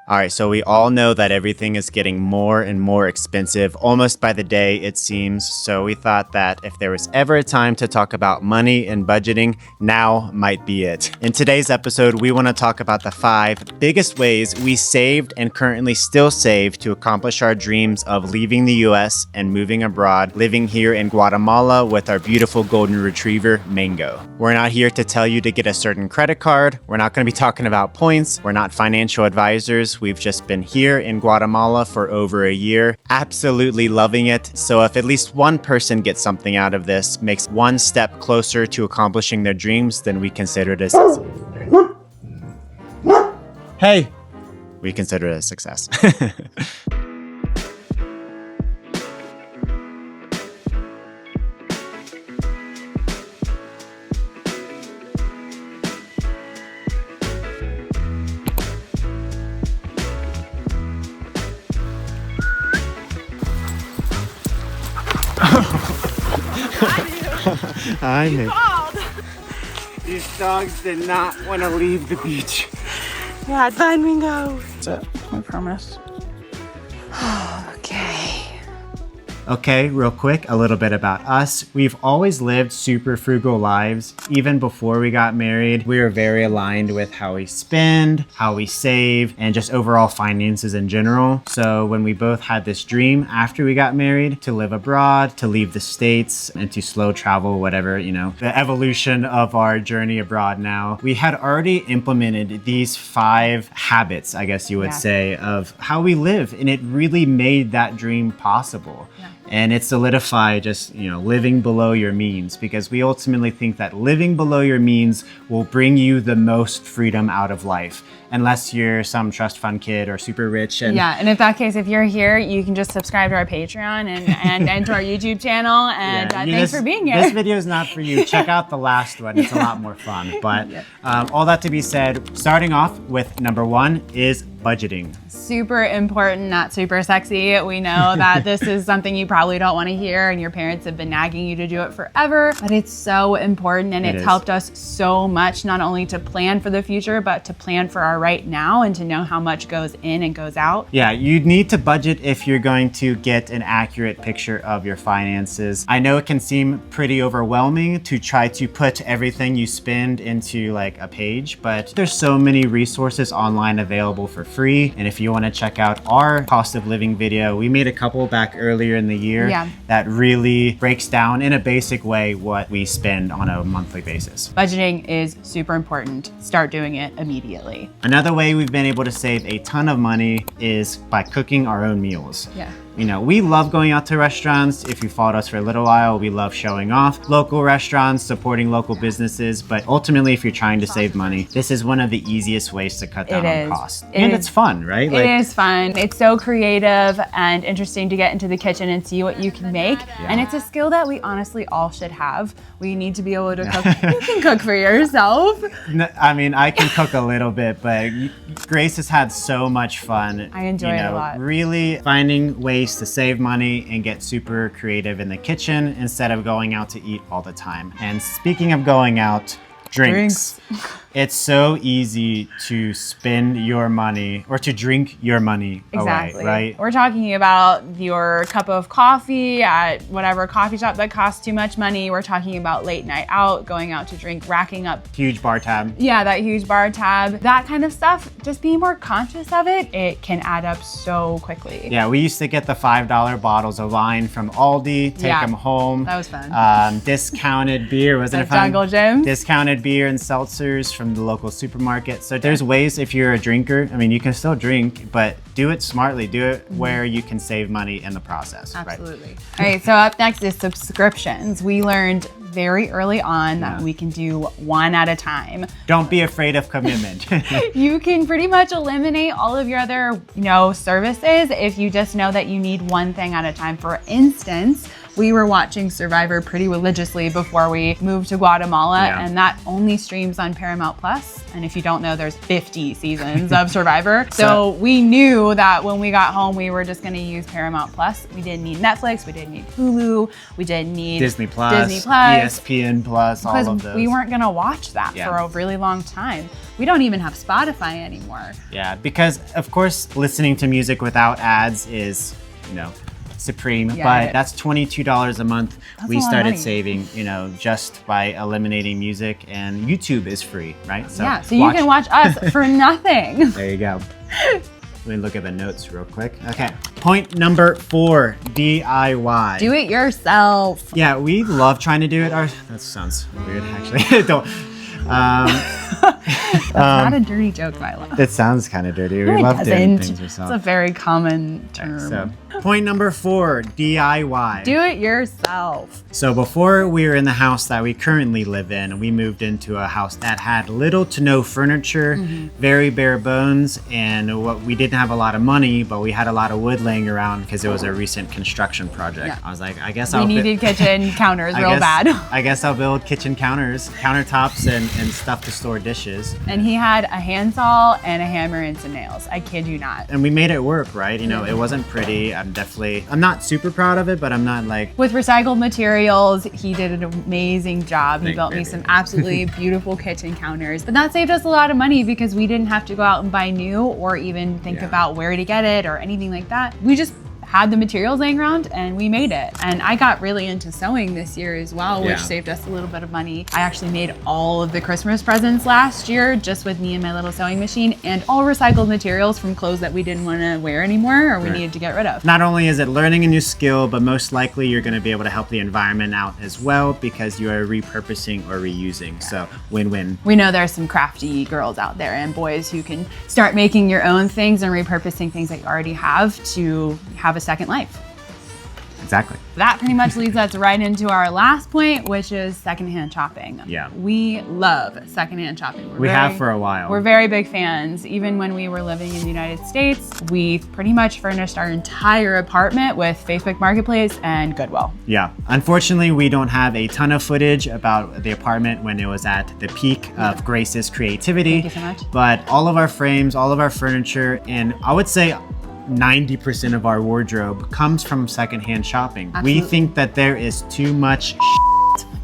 All right, so we all know that everything is getting more and more expensive almost by the day, it seems. So we thought that if there was ever a time to talk about money and budgeting, now might be it. In today's episode, we want to talk about the 5 biggest ways we saved and currently still save to accomplish our dreams of leaving the US and moving abroad, living here in Guatemala with our beautiful golden retriever, Mango. We're not here to tell you to get a certain credit card. We're not going to be talking about points. We're not financial advisors. We've just been here in Guatemala for over a year, absolutely loving it. So if at least one person gets something out of this, makes one step closer to accomplishing their dreams, then we consider it a success. Hey, we consider it a success. I know. These dogs did not want to leave the beach. Yeah, it's fine, Mingo. That's it, I promise. Okay. Okay, real quick, a little bit about us. We've always lived super frugal lives. Even before we got married, we were very aligned with how we spend, how we save, and just overall finances in general. So when we both had this dream after we got married to live abroad, to leave the States, and to slow travel, whatever, the evolution of our journey abroad now, we had already implemented these 5 habits, I guess you would say, of how we live. And it really made that dream possible. Yeah. And it solidified just, living below your means, because we ultimately think that living below your means will bring you the most freedom out of life, unless you're some trust fund kid or super rich. And in that case, if you're here, you can just subscribe to our Patreon and to our YouTube channel. And thanks for being here. This video is not for you. Check out the last one. It's a lot more fun. But all that to be said, starting off with number 1 is budgeting. Super important, not super sexy. We know that this is something you probably don't want to hear, and your parents have been nagging you to do it forever, but it's so important, and it's helped us so much, not only to plan for the future, but to plan for our right now and to know how much goes in and goes out. Yeah, you need to budget if you're going to get an accurate picture of your finances. I know it can seem pretty overwhelming to try to put everything you spend into like a page, but there's so many resources online available for free. And if you want to check out our cost of living video, we made a couple back earlier in the year that really breaks down in a basic way what we spend on a monthly basis. Budgeting is super important. Start doing it immediately. Another way we've been able to save a ton of money is by cooking our own meals. Yeah. We love going out to restaurants. If you followed us for a little while, we love showing off local restaurants, supporting local businesses. But ultimately, if you're trying to save money, this is one of the easiest ways to cut down on costs. And it's fun, right? It is fun. It's so creative and interesting to get into the kitchen and see what you can make. Yeah. And it's a skill that we honestly all should have. We need to be able to cook. You can cook for yourself. No, I mean, I can cook a little bit, but Grace has had so much fun. I enjoy it a lot. Really finding ways to save money and get super creative in the kitchen instead of going out to eat all the time. And speaking of going out, drinks. It's so easy to spend your money or to drink your money away, right? We're talking about your cup of coffee at whatever coffee shop that costs too much money. We're talking about late night out, going out to drink, racking up. Huge bar tab. Yeah, that huge bar tab. That kind of stuff, just being more conscious of it, it can add up so quickly. Yeah, we used to get the $5 bottles of wine from Aldi, take them home. That was fun. Discounted beer, wasn't it fun? Jungle Gym. Discounted beer and seltzers from the local supermarket. So there's ways, if you're a drinker, I mean, you can still drink, but do it smartly. Do it where you can save money in the process. Absolutely. Right? All right, so up next is subscriptions. We learned very early on that we can do one at a time. Don't be afraid of commitment. You can pretty much eliminate all of your other, services if you just know that you need one thing at a time. For instance, We were watching Survivor pretty religiously before we moved to Guatemala, and that only streams on Paramount Plus. And if you don't know, there's 50 seasons of Survivor. So we knew that when we got home, we were just gonna use Paramount Plus. We didn't need Netflix, we didn't need Hulu, we didn't need Disney Plus, ESPN Plus, all of those. We weren't gonna watch that for a really long time. We don't even have Spotify anymore. Yeah, because of course, listening to music without ads is, you know, supreme, but that's $22 a month. We started saving, you know, just by eliminating music, and YouTube is free, right? So you can watch us for nothing. There you go. Let me look at the notes real quick. Okay, point number 4, DIY. Do it yourself. Yeah, we love trying to do it. That sounds weird, actually. Don't. That's not a dirty joke, Milo. It sounds kind of dirty. No, we love doing things ourselves. It's a very common term. So, point number 4, DIY. Do it yourself. So before we were in the house that we currently live in, we moved into a house that had little to no furniture, very bare bones, and we didn't have a lot of money, but we had a lot of wood laying around because it was a recent construction project. Yeah. I was like, I guess we needed kitchen counters bad. I guess I'll build kitchen counters, countertops, and stuff to store dishes. And he had a handsaw and a hammer and some nails. I kid you not. And we made it work, right? You know, it wasn't pretty. I'm not super proud of it, but I'm not like... With recycled materials, he did an amazing job. He built me some absolutely beautiful kitchen counters. But that saved us a lot of money because we didn't have to go out and buy new or even think about where to get it or anything like that. We just had the materials laying around and we made it. And I got really into sewing this year as well, which saved us a little bit of money. I actually made all of the Christmas presents last year just with me and my little sewing machine, and all recycled materials from clothes that we didn't want to wear anymore or we needed to get rid of. Not only is it learning a new skill, but most likely you're going to be able to help the environment out as well because you are repurposing or reusing. So win-win. We know there's some crafty girls out there and boys who can start making your own things and repurposing things that you already have to have a second life. Exactly. That pretty much leads us right into our last point, which is secondhand shopping. Yeah. We love secondhand shopping. We have for a while. We're very big fans. Even when we were living in the United States, we pretty much furnished our entire apartment with Facebook Marketplace and Goodwill. Yeah. Unfortunately, we don't have a ton of footage about the apartment when it was at the peak of Grace's creativity. Thank you so much. But all of our frames, all of our furniture, and I would say 90% of our wardrobe comes from secondhand shopping. Absolutely. We think that there is too much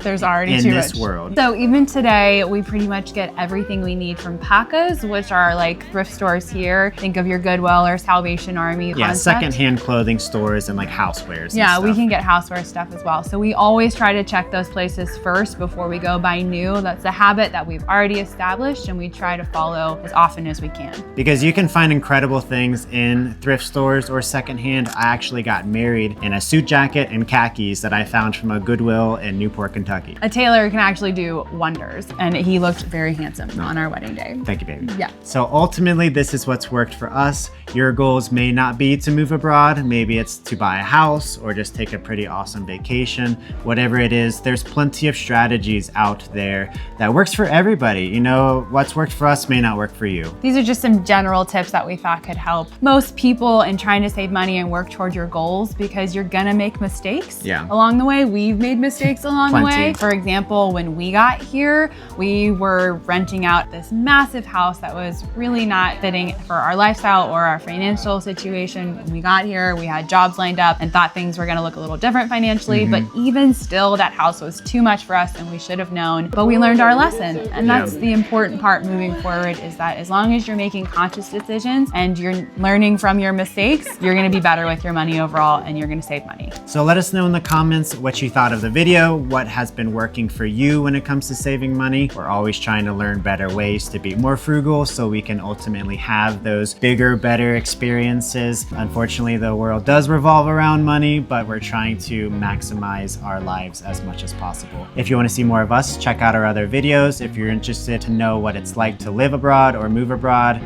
There's already in too this much. world. So even today, we pretty much get everything we need from Pacas, which are like thrift stores here. Think of your Goodwill or Salvation Army concept. Secondhand clothing stores and like housewares. Yeah, we can get houseware stuff as well. So we always try to check those places first before we go buy new. That's a habit that we've already established and we try to follow as often as we can. Because you can find incredible things in thrift stores or secondhand. I actually got married in a suit jacket and khakis that I found from a Goodwill in Newport, Kentucky. A tailor can actually do wonders, and he looked very handsome on our wedding day. Thank you, baby. Yeah. So ultimately, this is what's worked for us. Your goals may not be to move abroad. Maybe it's to buy a house or just take a pretty awesome vacation. Whatever it is, there's plenty of strategies out there that works for everybody. You know, what's worked for us may not work for you. These are just some general tips that we thought could help most people in trying to save money and work toward your goals, because you're gonna make mistakes along the way. We've made mistakes along the way. For example, when we got here, we were renting out this massive house that was really not fitting for our lifestyle or our financial situation. When we got here, we had jobs lined up and thought things were gonna look a little different financially, but even still, that house was too much for us and we should have known, but we learned our lesson. And that's the important part moving forward, is that as long as you're making conscious decisions and you're learning from your mistakes, you're gonna be better with your money overall and you're gonna save money. So let us know in the comments what you thought of the video, what has been working for you when it comes to saving money. We're always trying to learn better ways to be more frugal so we can ultimately have those bigger, better experiences. Unfortunately, the world does revolve around money, but we're trying to maximize our lives as much as possible. If you want to see more of us, check out our other videos. If you're interested to know what it's like to live abroad or move abroad,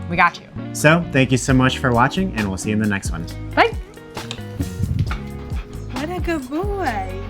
we got you. So thank you so much for watching, and we'll see you in the next one. Bye. What a good boy.